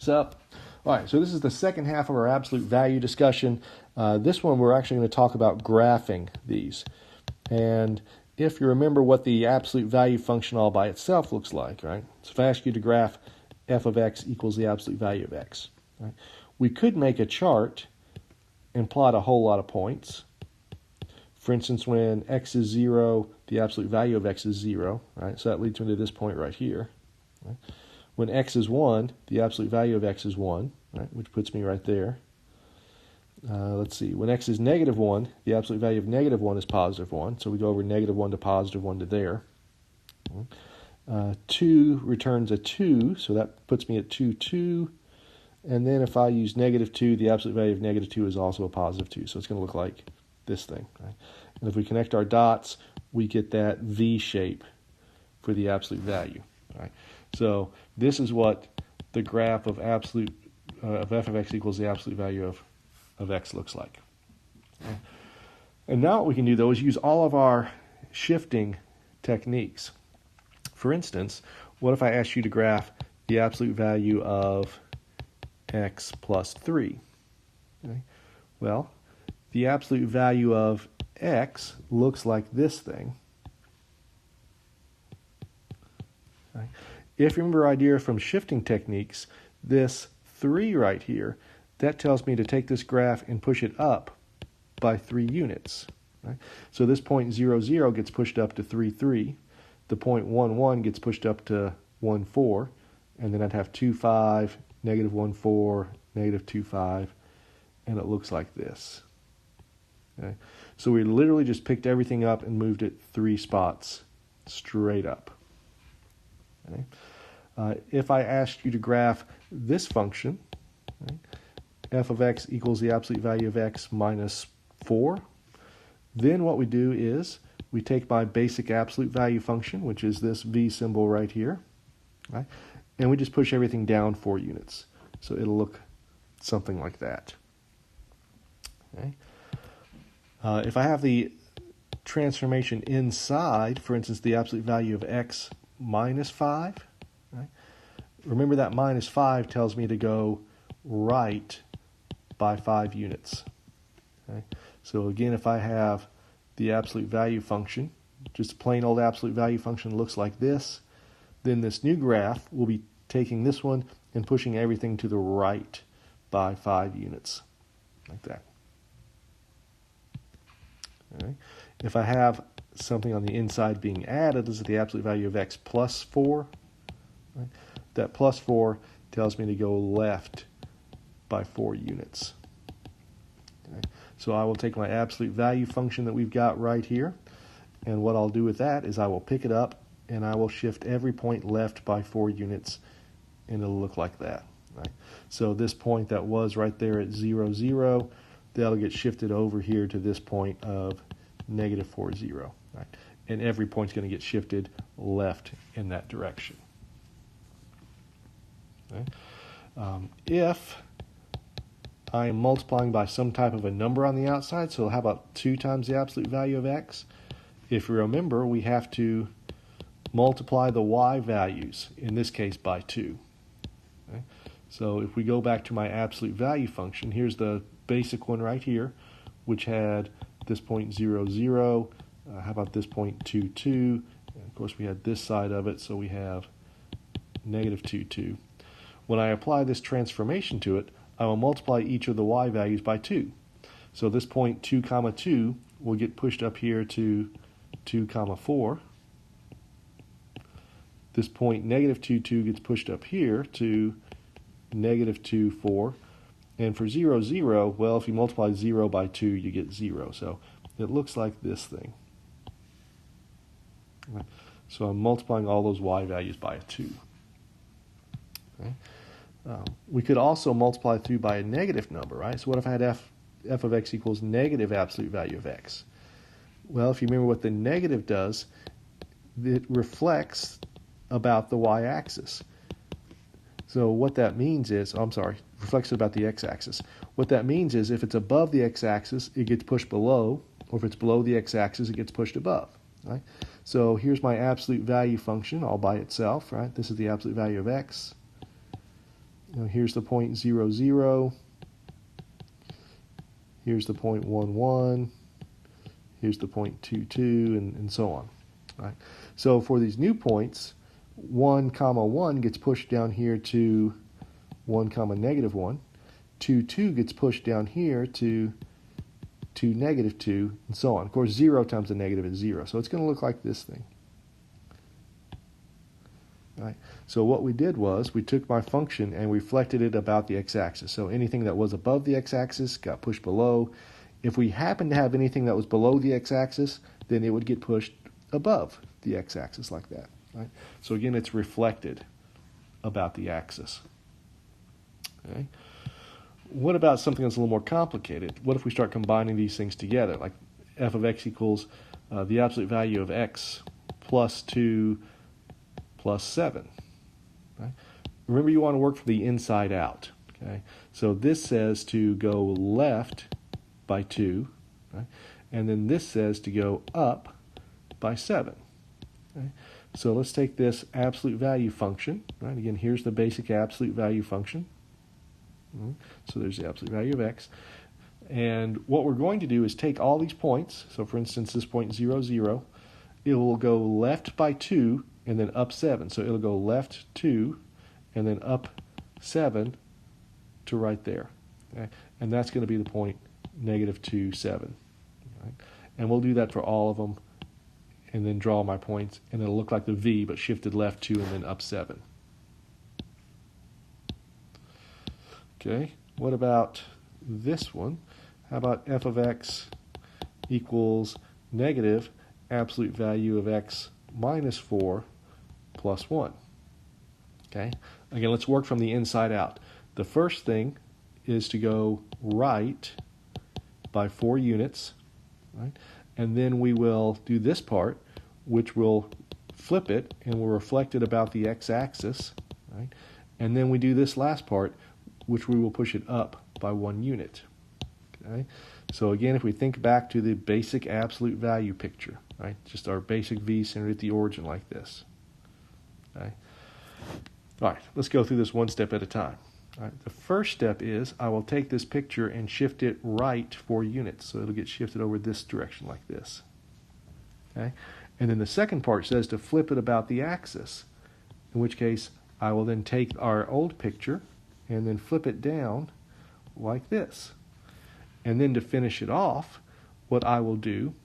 up? All right, so this is the second half of our absolute value discussion. This one we're actually going to talk about graphing these. And if you remember what the absolute value function all by itself looks like, right? So if I ask you to graph f of x equals the absolute value of x, right? We could make a chart and plot a whole lot of points. For instance, when x is 0, the absolute value of x is 0, right? So that leads me to this point right here. Right? When x is 1, the absolute value of x is 1, right? Which puts me right there. Let's see. When x is negative 1, the absolute value of negative 1 is positive 1. So we go over negative 1 to positive 1 to there. 2 returns a 2, so that puts me at 2, 2. And then if I use negative 2, the absolute value of negative 2 is also a positive 2. So it's going to look like this thing. Right? And if we connect our dots, we get that V shape for the absolute value. Right? So this is what the graph of f of x equals the absolute value of x looks like. Okay. And now what we can do, though, is use all of our shifting techniques. For instance, what if I asked you to graph the absolute value of x plus 3? Okay. Well, the absolute value of x looks like this thing. Okay. If you remember our idea from shifting techniques, this 3 right here, that tells me to take this graph and push it up by 3 units. Right? So this point 0, 0 gets pushed up to 3, 3. The point 1, 1 gets pushed up to 1, 4. And then I'd have 2, 5, negative 1, 4, negative 2, 5. And it looks like this. Okay? So we literally just picked everything up and moved it 3 spots straight up. Okay? If I asked you to graph this function, right, f of x equals the absolute value of x minus 4, then what we do is we take my basic absolute value function, which is this v symbol right here, right, and we just push everything down 4 units. So it'll look something like that. Okay. If I have the transformation inside, for instance, the absolute value of x minus 5, right? Remember that minus 5 tells me to go right by 5 units. Okay? So again, if I have the absolute value function, just a plain old absolute value function looks like this, then this new graph will be taking this one and pushing everything to the right by 5 units, like that. Okay? If I have something on the inside being added, this is the absolute value of x plus 4. Right? That plus 4 tells me to go left by 4 units. Okay? So I will take my absolute value function that we've got right here, and what I'll do with that is I will pick it up and I will shift every point left by 4 units, and it'll look like that. Right? So this point that was right there at 0, 0, that'll get shifted over here to this point of negative 4, 0. Right? And every point's going to get shifted left in that direction. Okay? If I am multiplying by some type of a number on the outside, so how about 2 times the absolute value of x? If you remember, we have to multiply the y values, in this case by 2. Okay? So if we go back to my absolute value function, here's the basic one right here, which had this point 0, 0. How about this point 2, 2? And of course, we had this side of it, so we have negative 2, 2. When I apply this transformation to it, I will multiply each of the y values by 2. So this point 2, 2 will get pushed up here to 2, 4. This point negative 2, 2 gets pushed up here to negative 2, 4. And for 0, 0, well, if you multiply 0 by 2, you get 0. So it looks like this thing. Okay. So I'm multiplying all those y values by a 2. Okay. We could also multiply through by a negative number, right? So what if I had f of x equals negative absolute value of x? Well, if you remember what the negative does, it reflects about the y-axis. So what that means is, reflects about the x-axis. What that means is if it's above the x-axis, it gets pushed below, or if it's below the x-axis, it gets pushed above. Right? So here's my absolute value function all by itself. Right? This is the absolute value of x. here's the point 0, 0. Here's the point 1, 1. Here's the point 2, 2, and so on. Right? So for these new points, 1, comma 1 gets pushed down here to 1, comma negative 1. 2, 2 gets pushed down here to 2, negative 2, and so on. Of course, 0 times a negative is 0. So it's going to look like this thing. Right? So what we did was we took my function and reflected it about the x-axis. So anything that was above the x-axis got pushed below. If we happen to have anything that was below the x-axis, then it would get pushed above the x-axis like that. Right? So again, it's reflected about the axis. Okay? What about something that's a little more complicated? What if we start combining these things together, like f of x equals the absolute value of x plus 2 plus 7. Right? Remember, you want to work from the inside out. Okay? So this says to go left by 2, right? And then this says to go up by 7. Okay? So let's take this absolute value function. Right? Again, here's the basic absolute value function. So there's the absolute value of x. And what we're going to do is take all these points. So for instance, this point 0, 0, it will go left by 2 and then up 7. So it'll go left 2 and then up 7 to right there. Okay? And that's going to be the point negative 2, 7. Right? And we'll do that for all of them and then draw my points. And it'll look like the V, but shifted left 2 and then up 7. Okay, what about this one? How about f of x equals negative absolute value of x minus 4 plus 1? Okay, again, let's work from the inside out. The first thing is to go right by 4 units, right? And then we will do this part, which will flip it and will reflect it about the x-axis, right? And then we do this last part, which we will push it up by 1 unit. Okay? So again, if we think back to the basic absolute value picture, right? Just our basic V centered at the origin like this. Okay? All right, let's go through this one step at a time. All right, the first step is I will take this picture and shift it right 4 units. So it'll get shifted over this direction like this. Okay? And then the second part says to flip it about the axis, in which case I will then take our old picture and then flip it down like this. And then to finish it off, what I will do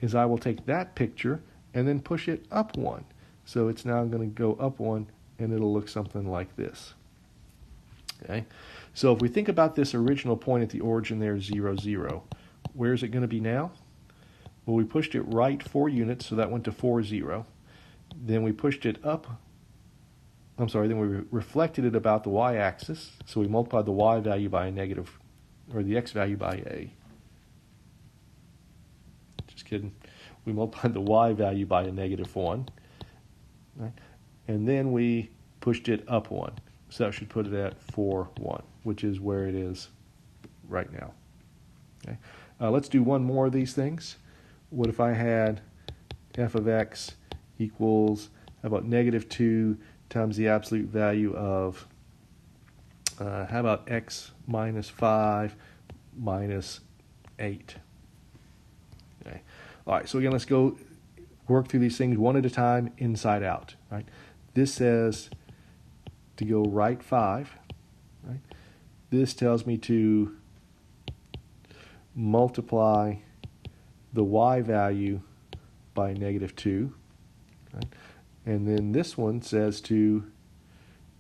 is I will take that picture and then push it up 1. So it's now going to go up 1 and it'll look something like this. Okay? So if we think about this original point at the origin there, 0, 0, where is it going to be now? Well, we pushed it right 4 units, so that went to 4, 0. Then we pushed it up. Then we reflected it about the y-axis. So we multiplied the y value by a negative, or the x value by a. Just kidding. We multiplied the y value by a negative 1. Right? And then we pushed it up 1. So that should put it at 4, 1, which is where it is right now. Okay? Let's do one more of these things. What if I had f of x equals, how about negative 2 times the absolute value of, how about x minus 5 minus 8? Okay. All right, so again, let's go work through these things one at a time, inside out. Right? This says to go right 5. Right? This tells me to multiply the y value by negative 2. Right? And then this one says to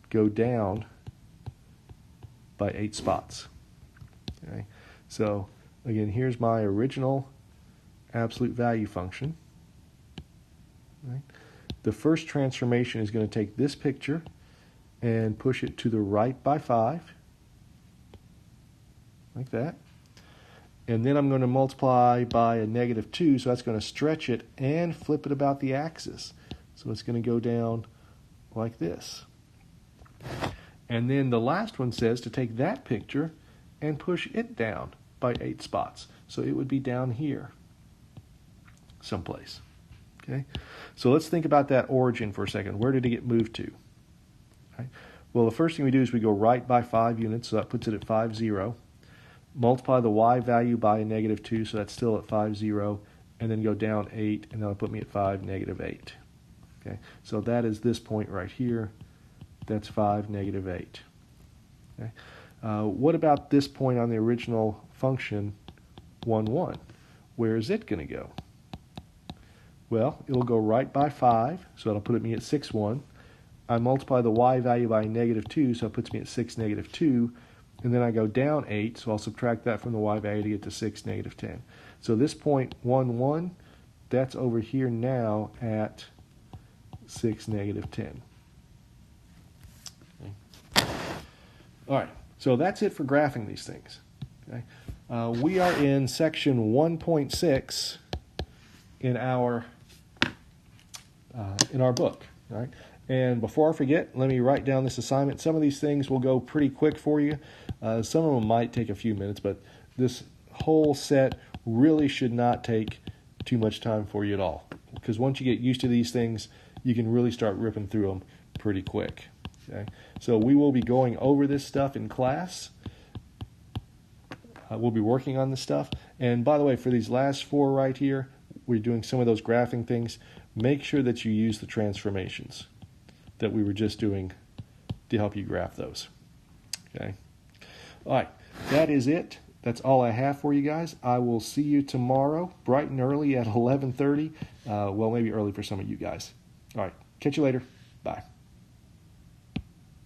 go down by 8 spots. Okay? So again, here's my original absolute value function. Right? The first transformation is going to take this picture and push it to the right by 5, like that. And then I'm going to multiply by a negative 2, so that's going to stretch it and flip it about the axis. So it's going to go down like this. And then the last one says to take that picture and push it down by 8 spots. So it would be down here someplace. Okay? So let's think about that origin for a second. Where did it get moved to? Right? Well, the first thing we do is we go right by 5 units, so that puts it at 5, 0. Multiply the y value by a negative 2, so that's still at 5, 0. And then go down 8, and that'll put me at 5, negative 8. Okay, so that is this point right here. That's 5, negative 8. Okay. What about this point on the original function, 1, 1? Where is it going to go? Well, it'll go right by 5, so that'll put me at 6, 1. I multiply the y value by negative 2, so it puts me at 6, negative 2. And then I go down 8, so I'll subtract that from the y value to get to 6, negative 10. So this point, 1, 1, that's over here now at 6, negative 10. Okay. All right, so that's it for graphing these things. Okay. We are in section 1.6 in our book. All right. And before I forget, let me write down this assignment. Some of these things will go pretty quick for you. Some of them might take a few minutes, but this whole set really should not take too much time for you at all. Because once you get used to these things, you can really start ripping through them pretty quick. Okay? So we will be going over this stuff in class. We'll be working on this stuff. And by the way, for these last 4 right here, we're doing some of those graphing things. Make sure that you use the transformations that we were just doing to help you graph those. Okay. All right. That is it. That's all I have for you guys. I will see you tomorrow, bright and early at 11:30. Well, maybe early for some of you guys. All right. Catch you later. Bye.